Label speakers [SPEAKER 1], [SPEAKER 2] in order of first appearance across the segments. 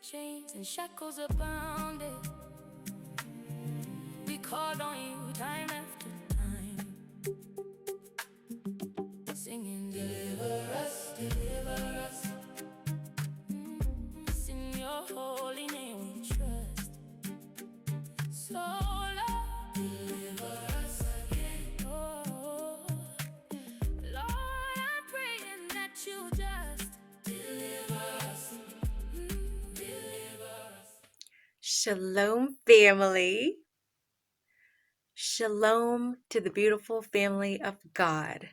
[SPEAKER 1] Chains and shackles abounded. We called on you time after time, singing, deliver us, deliver us. It's in your holy name we trust. So Lord, deliver us again. Oh, Lord, I'm praying that you just deliver us. Deliver us.
[SPEAKER 2] Shalom, family. Shalom to the beautiful family of God.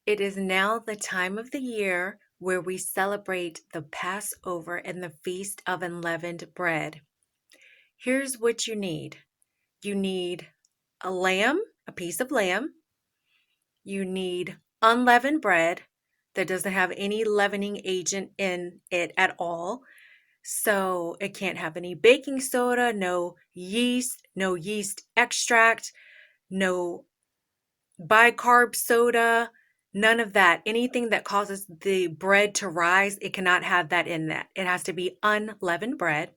[SPEAKER 2] It is now the time of the year where we celebrate the Passover and the Feast of Unleavened Bread. Here's what you need. You need a lamb, a piece of lamb. You need unleavened bread that doesn't have any leavening agent in it at all. So it can't have any baking soda, no yeast extract, no bi-carb soda, none of that. Anything that causes the bread to rise, it cannot have that in that. It has to be unleavened bread.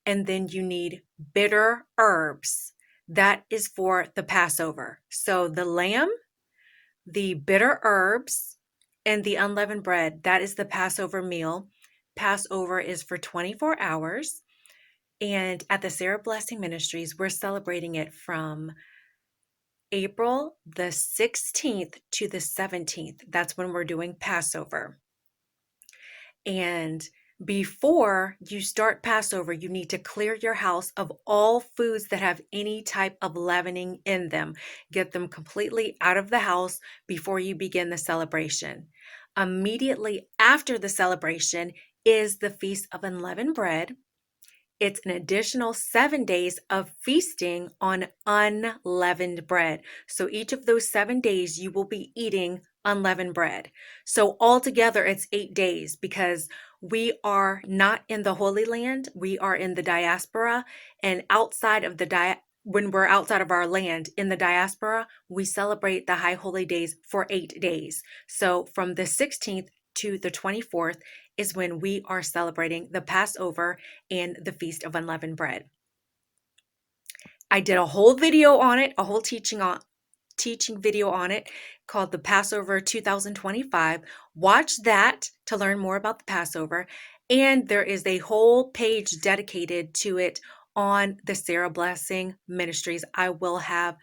[SPEAKER 2] And then you need bitter herbs. That is for the Passover. So the lamb, the bitter herbs, and the unleavened bread, that is the Passover meal. Passover is for 24 hours. And at the Sarah Blessing Ministries, we're celebrating it from April the 16th to the 17th. That's when we're doing Passover. And before you start Passover, you need to clear your house of all foods that have any type of leavening in them. Get them completely out of the house before you begin the celebration. Immediately after the celebration is the Feast of Unleavened Bread. It's an additional 7 days of feasting on unleavened bread. So each of those 7 days, you will be eating unleavened bread. So altogether, it's 8 days because we are not in the Holy Land. We are in the diaspora. And outside of when we're outside of our land in the diaspora, we celebrate the High Holy Days for 8 days. So from the 16th to the 24th is when we are celebrating the Passover and the Feast of Unleavened Bread. I did a whole video on it, a whole teaching video on it called the Passover 2025. Watch that to learn more about the Passover. And there is a whole page dedicated to it on the Sarah Blessing Ministries. I will have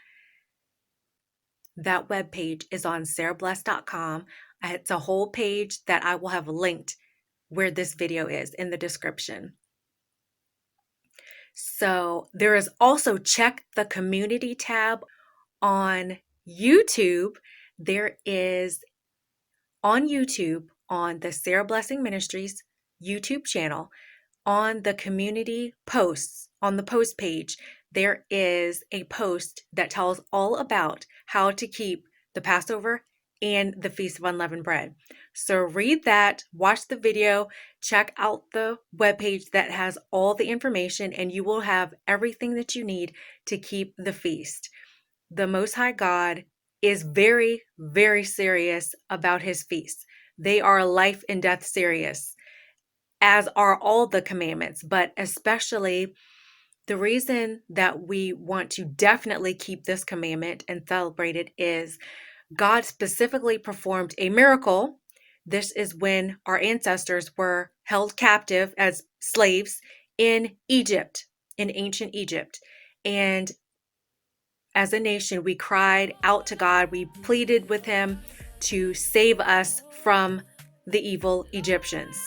[SPEAKER 2] that webpage is on sarahbless.com. It's a whole page that I will have linked where this video is in the description. So there is also, check the community tab on YouTube. There is on YouTube, on the Sarah Blessing Ministries YouTube channel, on the community posts, on the post page, there is a post that tells all about how to keep the Passover and the Feast of Unleavened Bread. So read that, watch the video, check out the webpage that has all the information, and you will have everything that you need to keep the feast. The Most High God is very, very serious about his feasts. They are life and death serious, as are all the commandments, but especially the reason that we want to definitely keep this commandment and celebrate it is God specifically performed a miracle. This is when our ancestors were held captive as slaves in Egypt, in ancient Egypt. And as a nation, we cried out to God. We pleaded with him to save us from the evil Egyptians.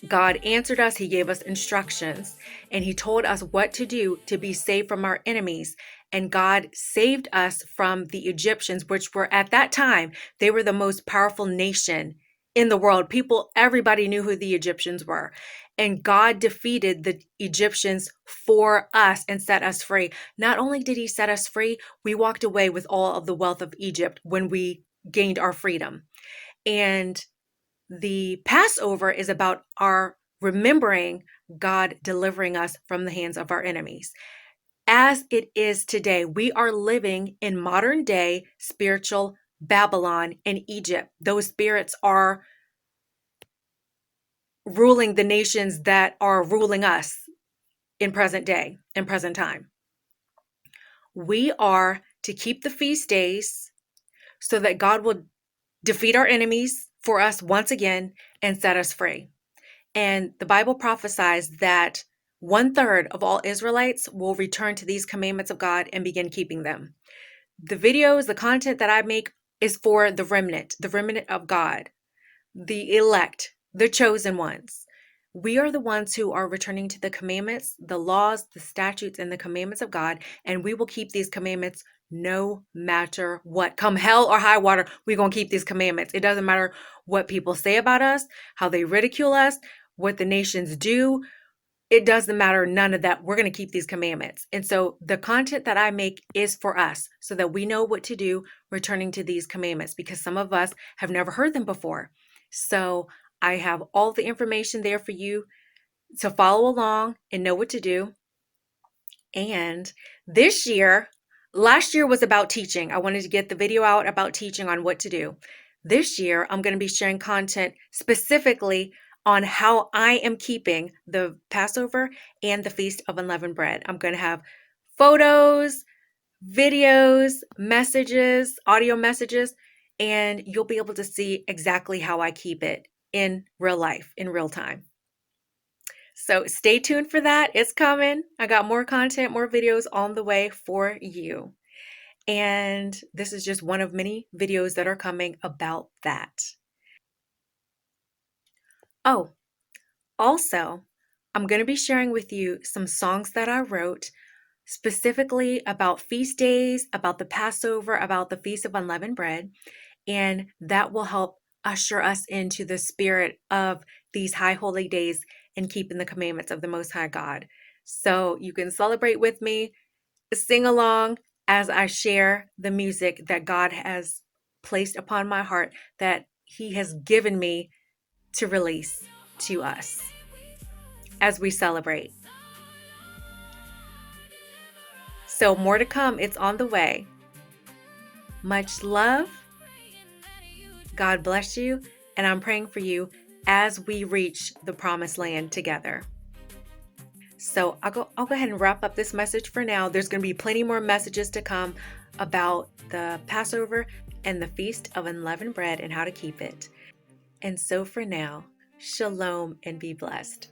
[SPEAKER 2] God answered us. He gave us instructions, and he told us what to do to be saved from our enemies. And God saved us from the Egyptians, which were at that time, they were the most powerful nation in the world. Everybody knew who the Egyptians were. And God defeated the Egyptians for us and set us free. Not only did he set us free, we walked away with all of the wealth of Egypt when we gained our freedom. And the Passover is about our remembering God delivering us from the hands of our enemies. As it is today, we are living in modern day spiritual Babylon and Egypt. Those spirits are ruling the nations that are ruling us in present day, in present time. We are to keep the feast days so that God will defeat our enemies for us once again and set us free. And the Bible prophesies that 1/3 of all Israelites will return to these commandments of God and begin keeping them. The videos, the content that I make is for the remnant of God, the elect, the chosen ones. We are the ones who are returning to the commandments, the laws, the statutes, and the commandments of God, and we will keep these commandments no matter what. Come hell or high water, we're going to keep these commandments. It doesn't matter what people say about us, how they ridicule us, what the nations do. It doesn't matter, none of that. We're going to keep these commandments. And so the content that I make is for us so that we know what to do returning to these commandments, because some of us have never heard them before. So I have all the information there for you to follow along and know what to do. And this year, last year was about teaching. I wanted to get the video out about teaching on what to do. This year, I'm going to be sharing content specifically on how I am keeping the Passover and the Feast of Unleavened Bread. I'm going to have photos, videos, messages, audio messages, and you'll be able to see exactly how I keep it in real life, in real time. So stay tuned for that. It's coming. I got more content, more videos on the way for you. And this is just one of many videos that are coming about that. Oh, also, I'm going to be sharing with you some songs that I wrote specifically about feast days, about the Passover, about the Feast of Unleavened Bread, and that will help usher us into the spirit of these high holy days and keeping the commandments of the Most High God. So you can celebrate with me, sing along as I share the music that God has placed upon my heart, that He has given me to release to us as we celebrate. So more to come. It's on the way. Much love. God bless you. And I'm praying for you as we reach the promised land together. So I'll go ahead and wrap up this message for now. There's going to be plenty more messages to come about the Passover and the Feast of Unleavened Bread and how to keep it. And so for now, shalom and be blessed.